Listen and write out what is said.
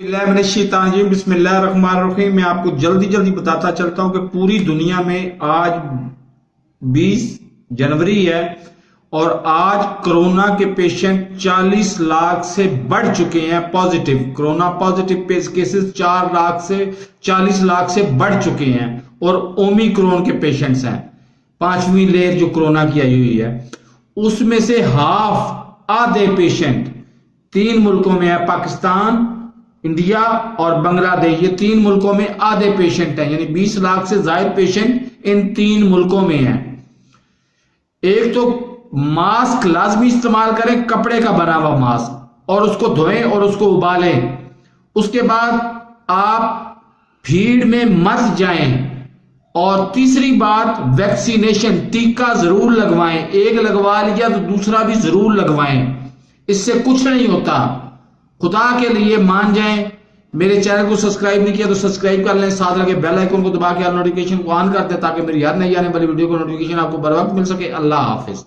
बिस्मिल्लाहिर्रहमानिर्रहीम। मैं आपको जल्दी बताता चलता हूं कि पूरी दुनिया में आज 20 जनवरी है और आज कोरोना के पेशेंट 40 लाख से बढ़ चुके हैं। Positive corona positive cases 4 lakh से 40 लाख से बढ़ चुके हैं और ओमिक्रॉन के पेशेंट्स हैं। 5वीं लेयर जो कोरोना की आई हुई है उसमें से आधे पेशेंट 3 मुल्कों में है, पाकिस्तान, इंडिया और बांग्लादेश। ये 3 मुल्कों में आधे पेशेंट हैं, यानी 20 लाख से ज्यादा पेशेंट इन 3 मुल्कों में हैं। एक तो मास्क लाजमी इस्तेमाल करें, कपड़े का बना हुआ मास्क, और उसको धोएं और उसको उबालें। उसके बाद आप भीड़ में मत जाएं। और तीसरी बात, वैक्सीनेशन, टीका जरूर लगवाएं। एक लगवा लिया तो दूसरा भी जरूर लगवाएं, इससे कुछ नहीं होता। खुदा के लिए मान जाएं। मेरे चैनल को सब्सक्राइब नहीं किया तो सब्सक्राइब कर लें, साथ लगे बेल आइकन को दबा के नोटिफिकेशन को ऑन कर दें ताकि मेरी हर नई आने वाली वीडियो को नोटिफिकेशन आपको बर वक्त मिल सके। अल्लाह हाफिज।